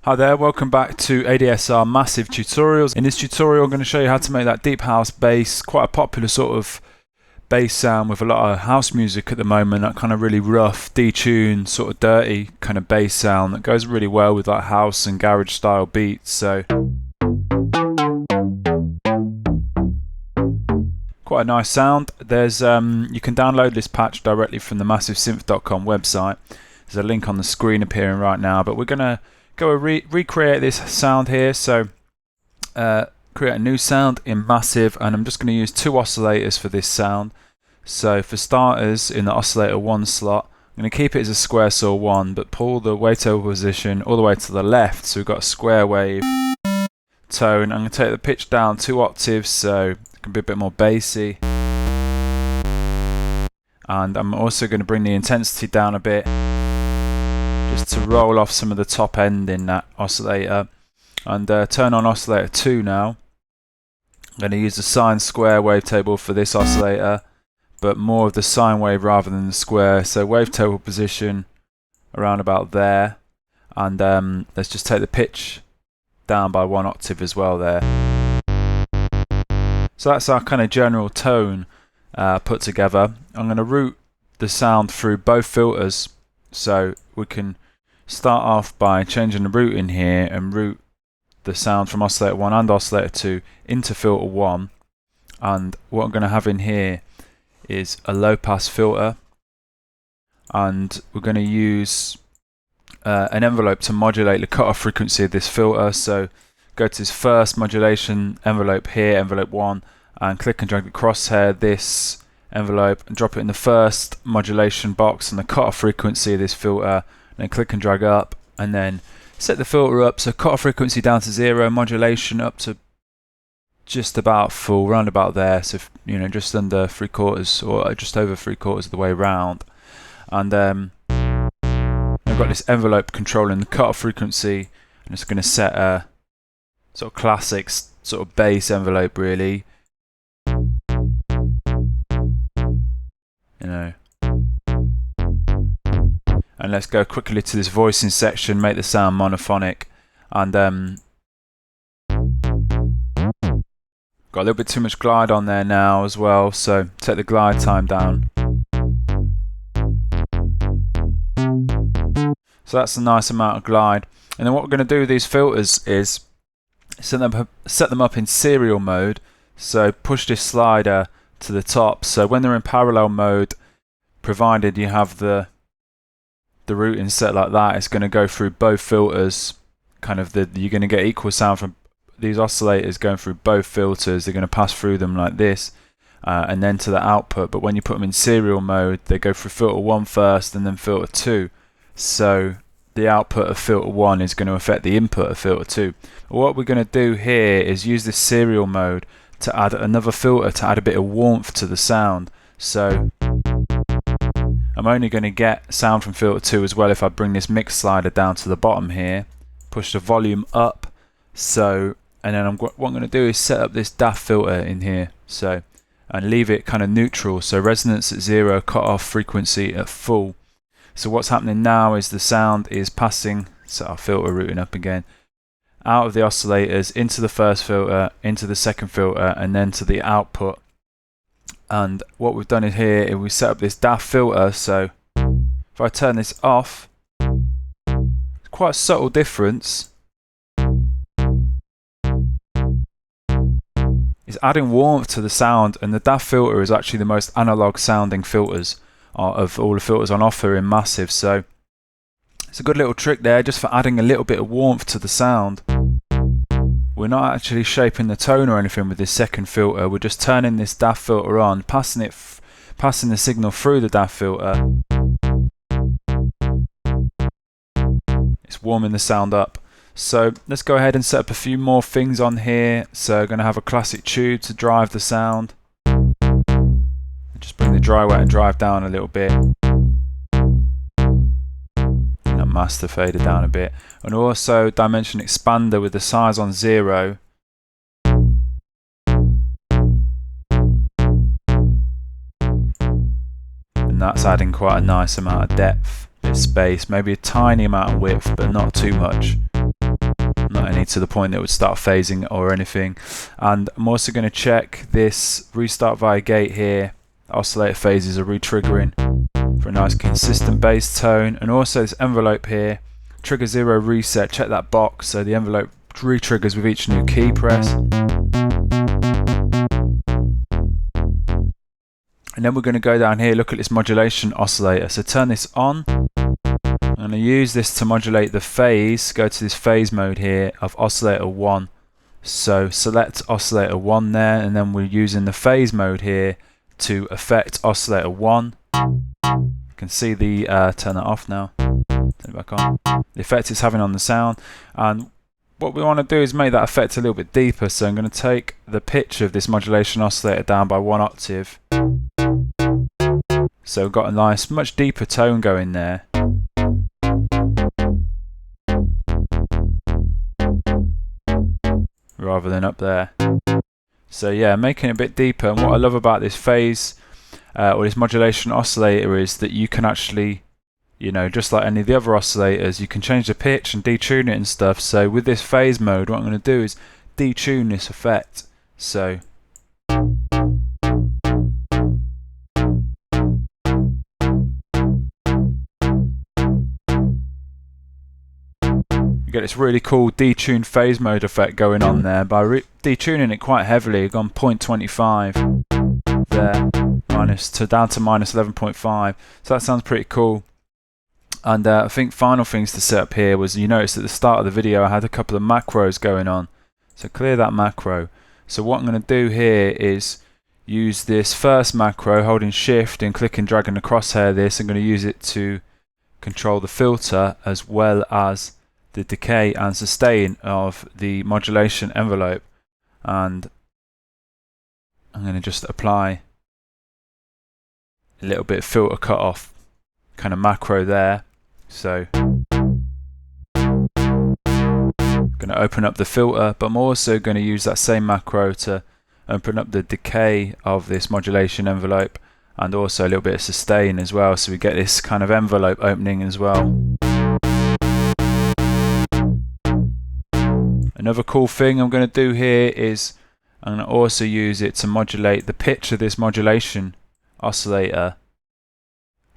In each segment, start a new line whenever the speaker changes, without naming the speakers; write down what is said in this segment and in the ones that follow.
Hi there, welcome back to ADSR Massive Tutorials. In this tutorial I'm going to show you how to make that deep house bass, quite a popular sort of bass sound with a lot of house music at the moment, that kind of really rough, detuned, sort of dirty kind of bass sound that goes really well with like house and garage style beats. So quite a nice sound. There's you can download this patch directly from the massivesynth.com website. There's a link on the screen appearing right now, but we're going to go recreate this sound here. So create a new sound in Massive, and I'm just going to use two oscillators for this sound. So for starters, in the oscillator 1 slot, I'm going to keep it as a square saw 1, but pull the wavetable position all the way to the left, so we've got a square wave tone. I'm going to take the pitch down 2 octaves, so it can be a bit more bassy. And I'm also going to bring the intensity down a bit, just to roll off some of the top end in that oscillator. And turn on oscillator 2 now. I'm going to use the sine square wavetable for this oscillator, but more of the sine wave rather than the square. So wavetable position around about there, and let's just take the pitch down by 1 octave as well there. So that's our kind of general tone put together. I'm going to route the sound through both filters, so we can start off by changing the routing here and route the sound from oscillator 1 and oscillator 2 into filter 1. And what I'm going to have in here is a low pass filter, and we're going to use an envelope to modulate the cutoff frequency of this filter. So go to this first modulation envelope here, envelope 1, and click and drag the crosshair this envelope and drop it in the first modulation box on the cutoff frequency of this filter. Then click and drag up, and then set the filter up, so cutoff frequency down to 0, modulation up to just about full, round about there, so you know, just under 3/4 or just over 3/4 of the way round. And I've got this envelope controlling the cutoff frequency, and it's going to set a sort of classic sort of bass envelope, really. You know. And let's go quickly to this voicing section, make the sound monophonic, and got a little bit too much glide on there now as well, so take the glide time down. So that's a nice amount of glide. And then what we're going to do with these filters is set them up in serial mode. So push this slider to the top, so when they're in parallel mode, provided you have the routing set like that, it's going to go through both filters. Kind of you're going to get equal sound from these oscillators going through both filters. They're going to pass through them like this, and then to the output. But when you put them in serial mode, they go through filter 1 first and then filter 2. So the output of filter 1 is going to affect the input of filter 2. What we're going to do here is use this serial mode to add another filter to add a bit of warmth to the sound. So I'm only going to get sound from filter 2 as well if I bring this mix slider down to the bottom here, push the volume up. So, and then what I'm going to do is set up this Daft filter in here, so, and leave it kind of neutral, so resonance at 0, cutoff frequency at full. So what's happening now is the sound is passing, set our filter routing up again, out of the oscillators into the first filter, into the second filter, and then to the output. And what we've done is here is we set up this Daft filter, so if I turn this off, it's quite a subtle difference. It's adding warmth to the sound, and the Daft filter is actually the most analog sounding filters of all the filters on offer in Massive. So it's a good little trick there, just for adding a little bit of warmth to the sound. We're not actually shaping the tone or anything with this second filter. We're just turning this Daft filter on, passing the signal through the Daft filter. It's warming the sound up. So let's go ahead and set up a few more things on here. So I'm going to have a classic tube to drive the sound. Just bring the dry wet and drive down a little bit. Master fader down a bit, and also dimension expander with the size on 0. And that's adding quite a nice amount of depth, bit of space, maybe a tiny amount of width, but not too much. any to the point that it would start phasing or anything. And I'm also going to check this restart via gate here. Oscillator phases are re-triggering for a nice consistent bass tone, and also this envelope here, trigger 0 reset, check that box so the envelope re-triggers with each new key press. And then we're going to go down here, look at this modulation oscillator. So turn this on. I'm going to use this to modulate the phase. Go to this phase mode here of oscillator 1. So select oscillator 1 there, and then we're using the phase mode here to affect oscillator 1. You can see the turn that off now. Turn it back on. The effect it's having on the sound. And what we want to do is make that effect a little bit deeper. So I'm going to take the pitch of this modulation oscillator down by 1 octave. So we've got a nice, much deeper tone going there. Rather than up there. So yeah, making it a bit deeper. And what I love about this phase or this modulation oscillator is that you can actually, you know, just like any of the other oscillators, you can change the pitch and detune it and stuff. So with this phase mode, what I'm going to do is detune this effect. So you get this really cool detuned phase mode effect going on there. By detuning it quite heavily, I've gone 0.25 there, down to minus 11.5. So that sounds pretty cool. And I think final things to set up here was, you noticed at the start of the video I had a couple of macros going on. So clear that macro. So what I'm going to do here is use this first macro, holding shift and clicking, dragging the crosshair this. I'm going to use it to control the filter as well as the decay and sustain of the modulation envelope. And I'm going to just apply a little bit of filter cutoff kind of macro there. So I'm going to open up the filter, but I'm also going to use that same macro to open up the decay of this modulation envelope and also a little bit of sustain as well, so we get this kind of envelope opening as well. Another cool thing I'm going to do here is I'm going to also use it to modulate the pitch of this modulation oscillator.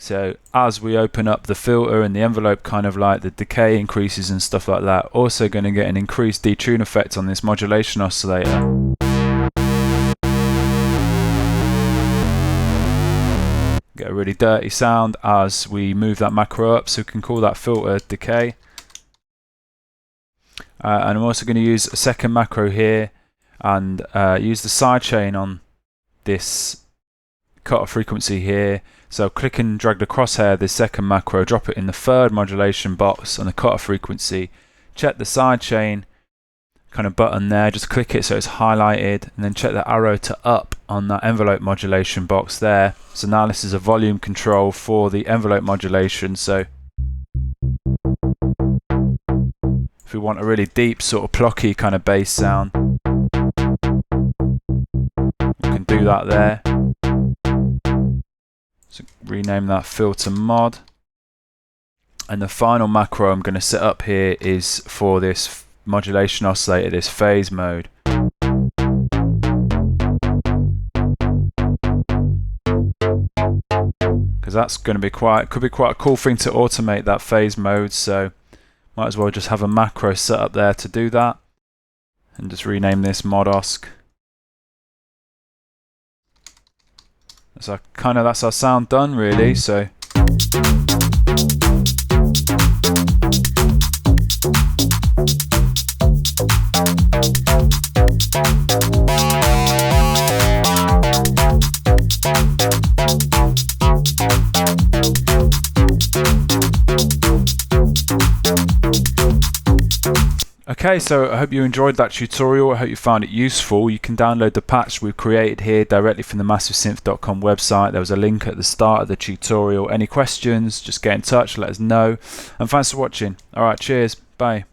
So as we open up the filter and the envelope, kind of like the decay increases and stuff like that, also going to get an increased detune effect on this modulation oscillator. Get a really dirty sound as we move that macro up, so we can call that filter decay. And I'm also going to use a second macro here and use the sidechain on this cutoff frequency here. So click and drag the crosshair, this second macro, drop it in the third modulation box on the cutoff frequency. Check the sidechain kind of button there, just click it so it's highlighted, and then check the arrow to up on that envelope modulation box there. So now this is a volume control for the envelope modulation. So if we want a really deep sort of plucky kind of bass sound, we can do that there. So rename that filter mod. And the final macro I'm going to set up here is for this modulation oscillator, this phase mode. Because that's going to be could be quite a cool thing to automate that phase mode, so might as well just have a macro set up there to do that. And just rename this mod osc. So that's our sound done really. So okay, so I hope you enjoyed that tutorial. I hope you found it useful. You can download the patch we've created here directly from the massivesynth.com website. There was a link at the start of the tutorial. Any questions, just get in touch, let us know. And thanks for watching. Alright, cheers. Bye.